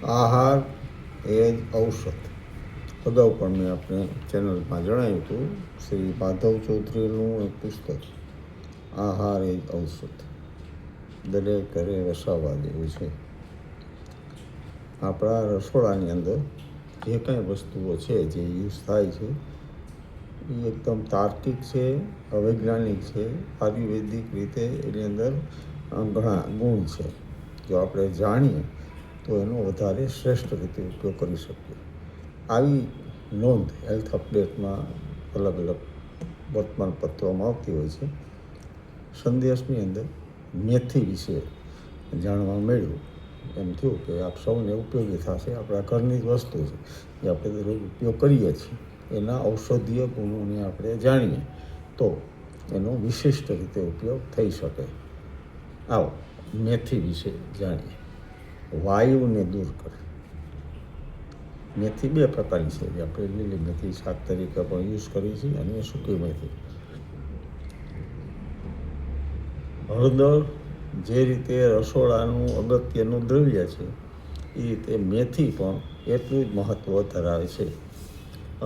આહાર એ જ ઔષધ. અગાઉ પણ મેં આપણે ચેનલમાં જણાવ્યું હતું, શ્રી માધવ ચૌધરીનું એક પુસ્તક આહાર એ જ ઔષધ દરેક ઘરે વસાવવા જેવું છે. આપણા રસોડાની અંદર જે કંઈ વસ્તુઓ છે જે યુઝ થાય છે એ એકદમ તાર્કિક છે, અવૈજ્ઞાનિક છે, આયુર્વેદિક રીતે એની અંદર ઘણા ગુણ છે. જો આપણે જાણીએ તો એનો વધારે શ્રેષ્ઠ રીતે ઉપયોગ કરી શકીએ. આવી નોંધ હેલ્થ અપડેટમાં અલગ અલગ વર્તમાનપત્રોમાં આવતી હોય છે. સંદેશની અંદર મેથી વિશે જાણવા મળ્યું. એમ થયું કે આપ સૌને ઉપયોગી થશે. આપણા ઘરની જ વસ્તુ છે જે આપણે દરરોજ ઉપયોગ કરીએ છીએ, એના ઔષધીય ગુણોને આપણે જાણીએ તો એનો વિશિષ્ટ રીતે ઉપયોગ થઈ શકે. આવો મેથી વિશે જાણીએ. વાયુને દૂર કરે. મેથી બે પ્રકારની છે, જે આપણે લીલી મેથી શાક તરીકે પણ યુઝ કરીએ છીએ અને સૂકી મેથી. હળદર જે રીતે રસોડાનું અગત્યનું દ્રવ્ય છે એ રીતે મેથી પણ એટલું જ મહત્ત્વ ધરાવે છે.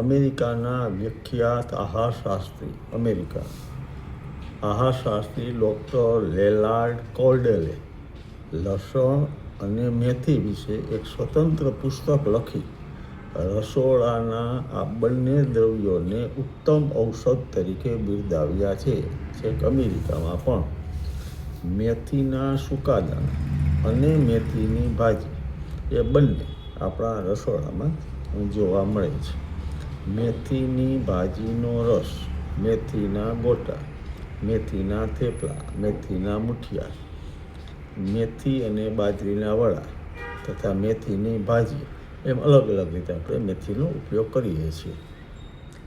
અમેરિકાના વિખ્યાત આહારશાસ્ત્રી ડૉક્ટર લેલાર્ડ કોર્ડેલે લસણ અને મેથી વિશે એક સ્વતંત્ર પુસ્તક લખી રસોડાના આ બંને દ્રવ્યોને ઉત્તમ ઔષધ તરીકે બિરદાવ્યા છે. છેક અમેરિકામાં પણ મેથીના સૂકા દાણા અને મેથીની ભાજી એ બંને આપણા રસોડામાં જોવા મળે છે. મેથીની ભાજીનો રસ, મેથીના ગોટા, મેથીના થેપલા, મેથીના મુઠિયા, મેથી અને બાજરીના વડા તથા મેથીની ભાજી એમ અલગ અલગ રીતે આપણે મેથીનો ઉપયોગ કરીએ છીએ.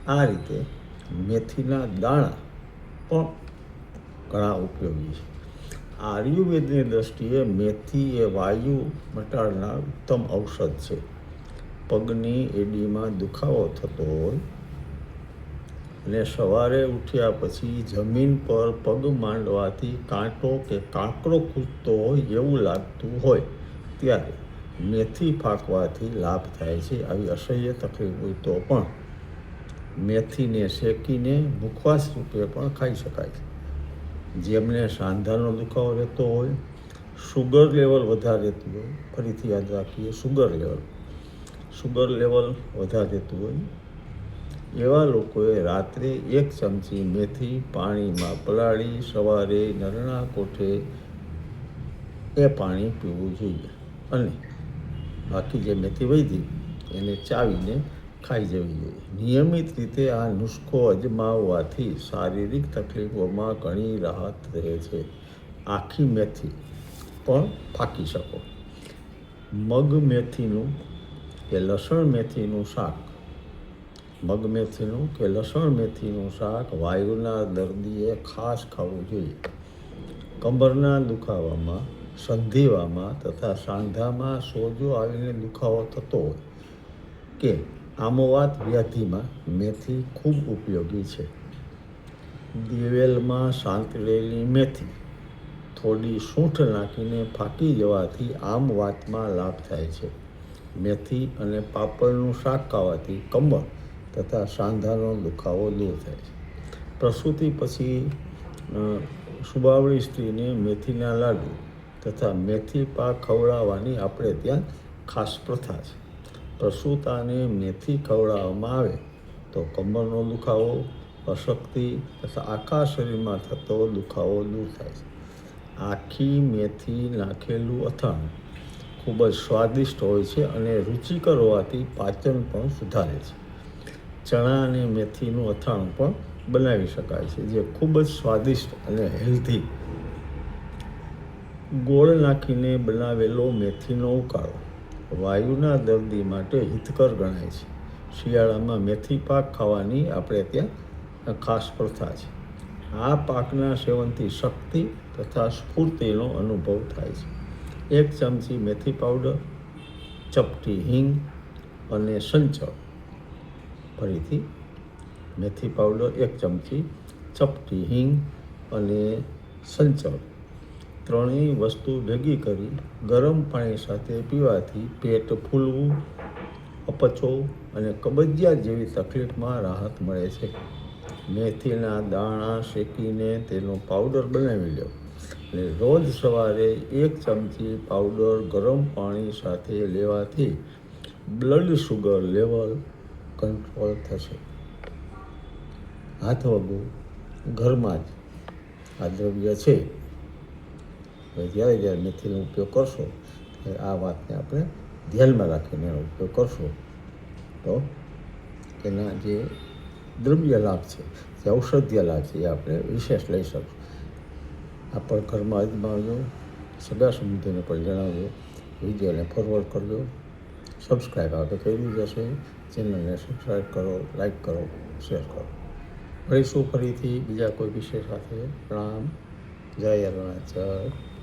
આ રીતે મેથીના દાણા પણ ઘણા ઉપયોગી છે. આયુર્વેદની દૃષ્ટિએ મેથી એ વાયુ મટાડનાર ઉત્તમ ઔષધ છે. પગની એડીમાં દુખાવો થતો હોય અને સવારે ઉઠ્યા પછી જમીન પર પગ માંડવાથી કાંટો કે કાંકરો કૂદતો હોય એવું લાગતું હોય ત્યારે મેથી ફાંકવાથી લાભ થાય છે. આવી અસહ્ય તકલીફ હોય તો પણ મેથીને શેકીને મુખવાસ રૂપે પણ ખાઈ શકાય છે. જેમને સાંધાનો દુખાવો રહેતો હોય, શુગર લેવલ વધારે રહેતું હોય, ફરીથી યાદ રાખીએ શુગર લેવલ વધારે રહેતું હોય, એવા લોકોએ રાત્રે 1 ચમચી મેથી પાણીમાં પલાળી સવારે નરણા કોઠે એ પાણી પીવું જોઈએ અને બાકી જે મેથી વધી એને ચાવીને ખાઈ જવી જોઈએ. નિયમિત રીતે આ નુસ્ખો અજમાવવાથી શારીરિક તકલીફોમાં ઘણી રાહત રહે છે. આખી મેથી પણ ફાંકી શકો. મગ મેથીનું કે લસણ મેથીનું શાક વાયુના દર્દીએ ખાસ ખાવું જોઈએ. કમરના દુખાવામાં, સંધિવામાં તથા સાંધામાં સોજો આવીને દુખાવો થતો હોય કે આમોવાત વ્યાધિમાં મેથી ખૂબ ઉપયોગી છે. દિવેલમાં સાંતળેલી મેથી થોડી સૂંઠ નાખીને ફાંકી જવાથી આમવાતમાં લાભ થાય છે. મેથી અને પાપડનું શાક ખાવાથી કમર તથા સાંધાનો દુખાવો દૂર થાય છે. પ્રસૂતિ પછી સુબાવળી સ્ત્રીને મેથીના લાડુ તથા મેથી પાક ખવડાવવાની આપણે ત્યાં ખાસ પ્રથા છે. પ્રસૂતાને મેથી ખવડાવવામાં આવે તો કમરનો દુખાવો, અશક્તિ તથા આખા શરીરમાં થતો દુખાવો દૂર થાય છે. આખી મેથી નાખેલું અથાણું ખૂબ જ સ્વાદિષ્ટ હોય છે અને રુચિકર હોવાથી પાચન પણ સુધારે છે. ચણા અને મેથીનું અથાણું પણ બનાવી શકાય છે, જે ખૂબ જ સ્વાદિષ્ટ અને હેલ્ધી. ગોળ નાખીને બનાવેલો મેથીનો ઉકાળો વાયુના દર્દી માટે હિતકર ગણાય છે. શિયાળામાં મેથી પાક ખાવાની આપણે ત્યાં ખાસ પ્રથા છે. આ પાકના સેવનથી શક્તિ તથા સ્ફૂર્તિનો અનુભવ થાય છે. 1 ચમચી મેથી પાવડર, ચપટી હિંગ અને સંચળ. ફરીથી મેથી પાવડર 1 ચમચી, ચપટી હિંગ અને સંચળ ત્રણેય વસ્તુ ભેગી કરી ગરમ પાણી સાથે પીવાથી પેટ ફૂલવું, અપચો અને કબજિયાત જેવી તકલીફમાં રાહત મળે છે. મેથીના દાણા શેકીને તેનો પાવડર બનાવી લો અને રોજ સવારે 1 ચમચી પાવડર ગરમ પાણી સાથે લેવાથી બ્લડ શુગર લેવલ કંટ્રોલ થશે. હાથ વગો ઘરમાં જ આ દ્રવ્ય છે. જ્યારે જ્યારે મેથીનો ઉપયોગ કરશો ત્યારે આ વાતને આપણે ધ્યાનમાં રાખીને એનો ઉપયોગ કરશો તો એના જે દ્રવ્ય લાભ છે, જે ઔષધીય લાભ છે એ આપણે વિશેષ લઈ શકશું. આ પણ ઘરમાં અજમાવજો, સગા સંબંધીને પણ જણાવજો, વિડીયોને ફોરવર્ડ કરજો. સબસ્ક્રાઈબ આપણે કરી જશે. ચેનલને સબસ્ક્રાઈબ કરો, લાઈક કરો, શેર કરો. મળીશું ફરીથી બીજા કોઈ વિષય સાથે. પ્રણામ. જય અરુણાચલ.